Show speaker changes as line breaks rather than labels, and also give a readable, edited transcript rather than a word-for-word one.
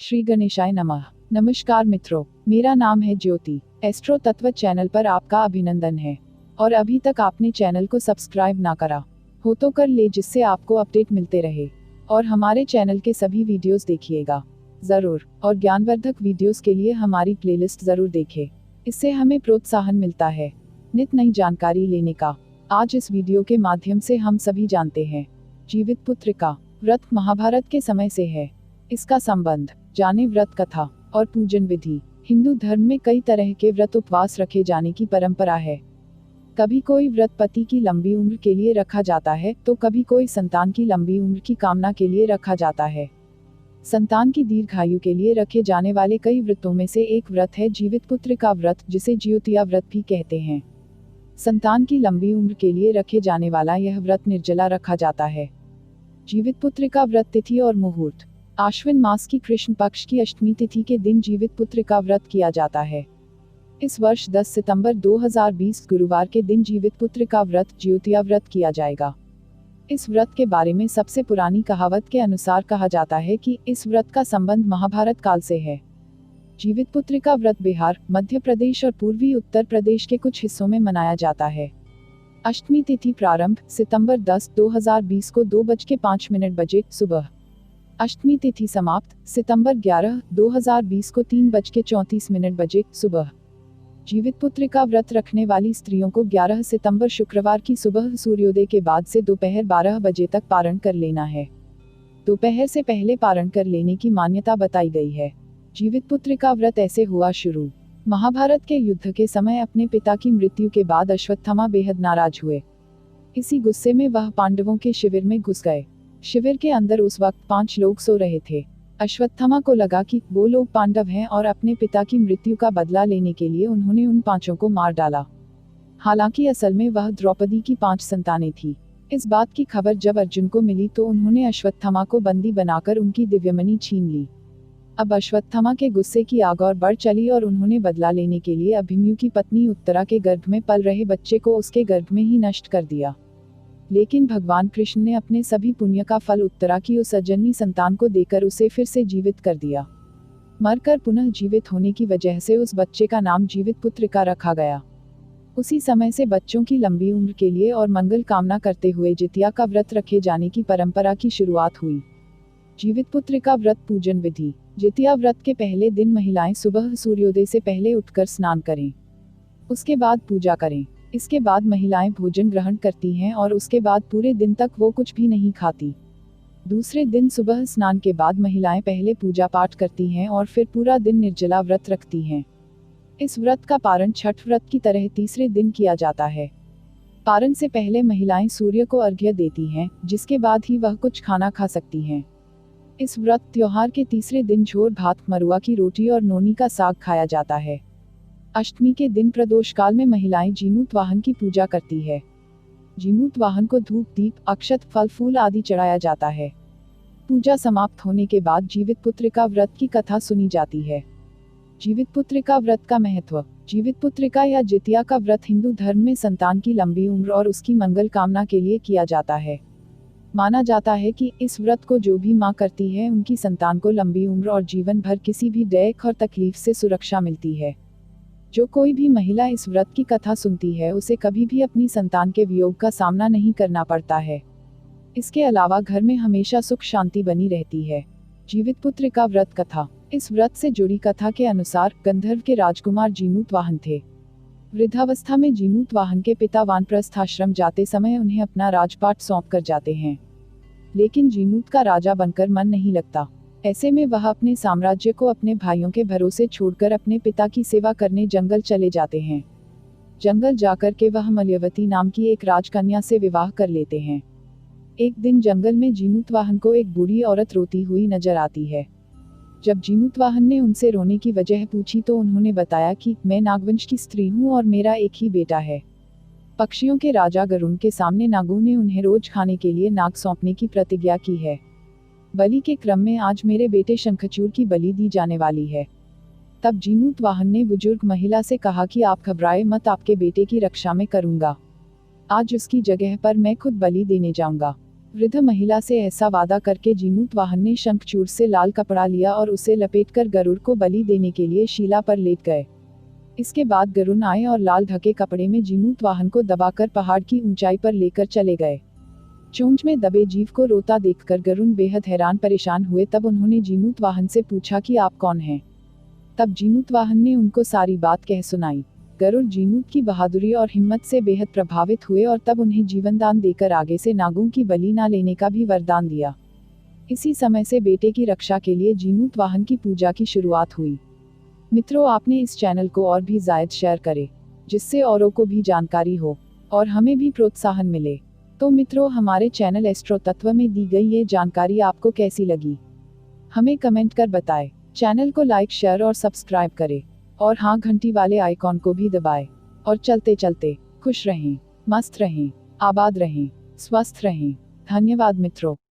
श्री गणेशाय नमः। नमस्कार मित्रों, मेरा नाम है ज्योति। एस्ट्रो तत्व चैनल पर आपका अभिनंदन है। और अभी तक आपने चैनल को सब्सक्राइब ना करा हो तो कर ले, जिससे आपको अपडेट मिलते रहे। और हमारे चैनल के सभी वीडियोस देखिएगा जरूर। और ज्ञानवर्धक वीडियोस के लिए हमारी प्लेलिस्ट जरूर देखें, इससे हमें प्रोत्साहन मिलता है नित नई जानकारी लेने का। आज इस वीडियो के माध्यम से हम सभी जानते हैं जीवित पुत्र का व्रत महाभारत के समय से है। इसका संबंध जाने। व्रत कथा और पूजन विधि। हिंदू धर्म में कई तरह के व्रत उपवास रखे जाने की परंपरा है। कभी कोई व्रत पति की लंबी उम्र के लिए रखा जाता है तो कभी कोई संतान की लंबी उम्र की कामना के लिए रखा जाता है। संतान की दीर्घायु के लिए रखे जाने वाले कई व्रतों में से एक व्रत है जीवित पुत्र का व्रत, जिसे ज्योतिया व्रत भी कहते हैं। संतान की लंबी उम्र के लिए रखे जाने वाला यह व्रत निर्जला रखा जाता है। जीवित पुत्र का व्रत तिथि और मुहूर्त। आश्विन मास की कृष्ण पक्ष की अष्टमी तिथि के दिन जीवित पुत्र का व्रत किया जाता है। इस वर्ष 10 सितंबर 2020 गुरुवार के दिन जीवित पुत्र का व्रत ज्योतिया व्रत किया जाएगा। इस व्रत के बारे में सबसे पुरानी कहावत के अनुसार कहा जाता है कि इस व्रत का संबंध महाभारत काल से है। जीवित पुत्र का व्रत बिहार, मध्य प्रदेश और पूर्वी उत्तर प्रदेश के कुछ हिस्सों में मनाया जाता है। अष्टमी तिथि प्रारंभ सितंबर 10, 2020 को 2:05 बजे सुबह। अष्टमी तिथि समाप्त सितंबर 11, 2020 को 3:34 बजे सुबह। जीवित पुत्र का व्रत रखने वाली स्त्रियों को 11 सितंबर शुक्रवार की सुबह सूर्योदय के बाद से दोपहर 12 बजे तक पारण कर लेना है। दोपहर से पहले पारण कर लेने की मान्यता बताई गई है। जीवित पुत्र का व्रत ऐसे हुआ शुरू। महाभारत के युद्ध के समय अपने पिता की मृत्यु के बाद अश्वत्थामा बेहद नाराज हुए। इसी गुस्से में वह पांडवों के शिविर में घुस गए। शिविर के अंदर उस वक्त 5 लोग सो रहे थे। अश्वत्थामा को लगा कि वो लोग पांडव हैं और अपने पिता की मृत्यु का बदला लेने के लिए उन्होंने उन 5 को मार डाला। हालांकि असल में वह द्रौपदी की 5 संतानें थी। इस बात की खबर जब अर्जुन को मिली तो उन्होंने अश्वत्थामा को बंदी बनाकर उनकी दिव्यमणि छीन ली। अब अश्वत्थामा के गुस्से की आग और बढ़ चली और उन्होंने बदला लेने के लिए अभिमन्यु की पत्नी उत्तरा के गर्भ में पल रहे बच्चे को उसके गर्भ में ही नष्ट कर दिया। लेकिन भगवान कृष्ण ने अपने सभी पुण्य का फल उत्तरा की उस अजन्मी संतान को देकर उसे फिर से जीवित कर दिया। मरकर पुनः जीवित होने की वजह से उस बच्चे का नाम जीवित पुत्र का रखा गया। उसी समय से बच्चों की लंबी उम्र के लिए और मंगल कामना करते हुए जितिया का व्रत रखे जाने की परंपरा की शुरुआत हुई। जीवित पुत्र का व्रत पूजन विधि। जितिया व्रत के पहले दिन महिलाएं सुबह सूर्योदय से पहले उठकर स्नान करें। उसके बाद पूजा करें। इसके बाद महिलाएं भोजन ग्रहण करती हैं और उसके बाद पूरे दिन तक वो कुछ भी नहीं खाती। दूसरे दिन सुबह स्नान के बाद महिलाएं पहले पूजा पाठ करती हैं और फिर पूरा दिन निर्जला व्रत रखती हैं। इस व्रत का पारण छठ व्रत की तरह तीसरे दिन किया जाता है। पारण से पहले महिलाएं सूर्य को अर्घ्य देती हैं, जिसके बाद ही वह कुछ खाना खा सकती हैं। इस व्रत त्योहार के तीसरे दिन झोर भात, मरुआ की रोटी और नोनी का साग खाया जाता है। अष्टमी के दिन प्रदोष काल में महिलाएं जीमूत वाहन की पूजा करती है। जीमूत वाहन को धूप, दीप, अक्षत, फल फूल आदि चढ़ाया जाता है। पूजा समाप्त होने के बाद जीवित पुत्र का व्रत की कथा सुनी जाती है। जीवित पुत्र का व्रत का महत्व। जीवित पुत्र का या जितिया का व्रत हिंदू धर्म में संतान की लंबी उम्र और उसकी मंगल कामना के लिए किया जाता है। माना जाता है कि इस व्रत को जो भी मां करती है उनकी संतान को लंबी उम्र और जीवन भर किसी भी दैहिक और तकलीफ से सुरक्षा मिलती है। जो कोई भी महिला इस व्रत की कथा सुनती है उसे कभी भी अपनी संतान के वियोग का सामना नहीं करना पड़ता है। इसके अलावा घर में हमेशा सुख शांति बनी रहती है। जीवित पुत्र का व्रत कथा। इस व्रत से जुड़ी कथा के अनुसार गंधर्व के राजकुमार जीमूत वाहन थे। वृद्धावस्था में जीमूत वाहन के पिता वानप्रस्थ आश्रम जाते समय उन्हें अपना राजपाट सौंप कर जाते हैं। लेकिन जीमूत का राजा बनकर मन नहीं लगता। ऐसे में वह अपने साम्राज्य को अपने भाइयों के भरोसे छोड़कर अपने पिता की सेवा करने जंगल चले जाते हैं। जंगल जाकर के वह मलयवती नाम की एक राजकन्या से विवाह कर लेते हैं। एक दिन जंगल में जीमूत वाहन को एक बूढ़ी औरत रोती हुई नजर आती है। जब जीमूत वाहन ने उनसे रोने की वजह पूछी तो उन्होंने बताया कि मैं नागवंश की स्त्री हूँ और मेरा एक ही बेटा है। पक्षियों के राजा गरुड़ के सामने नागों ने उन्हें रोज खाने के लिए नाग सौंपने की प्रतिज्ञा की है। बलि के क्रम में आज मेरे बेटे शंखचूड़ की बलि दी जाने वाली है। तब जीमूत वाहन ने बुजुर्ग महिला से कहा कि आप घबराए मत, आपके बेटे की रक्षा में करूंगा। आज उसकी जगह पर मैं खुद बलि देने जाऊंगा। वृद्ध महिला से ऐसा वादा करके जीमूतवाहन ने शंखचूड़ से लाल कपड़ा लिया और उसे लपेटकर गरुड़ को बलि देने के लिए शिला पर लेट गए। इसके बाद गरुड़ आए और लाल ढके कपड़े में जीमूतवाहन को दबाकर पहाड़ की ऊंचाई पर लेकर चले गए। चोंच में दबे जीव को रोता देखकर गरुड़ बेहद हैरान परेशान हुए। तब उन्होंने जीमूतवाहन से पूछा कि आप कौन हैं। तब जीमूतवाहन ने उनको सारी बात कह सुनाई। गरुड़ जीमूत की बहादुरी और हिम्मत से बेहद प्रभावित हुए और तब उन्हें जीवनदान देकर आगे से नागों की बलि न लेने का भी वरदान दिया। इसी समय से बेटे की रक्षा के लिए जीमूतवाहन की पूजा की शुरुआत हुई। मित्रों, आपने इस चैनल को और भी ज़्यादा शेयर करें, जिससे औरों को भी जानकारी हो और हमें भी प्रोत्साहन मिले। तो मित्रों, हमारे चैनल एस्ट्रो तत्व में दी गई ये जानकारी आपको कैसी लगी, हमें कमेंट कर बताएं। चैनल को लाइक, शेयर और सब्सक्राइब करें और हाँ, घंटी वाले आइकॉन को भी दबाएं। और चलते चलते खुश रहें, मस्त रहें, आबाद रहें, स्वस्थ रहें। धन्यवाद मित्रों।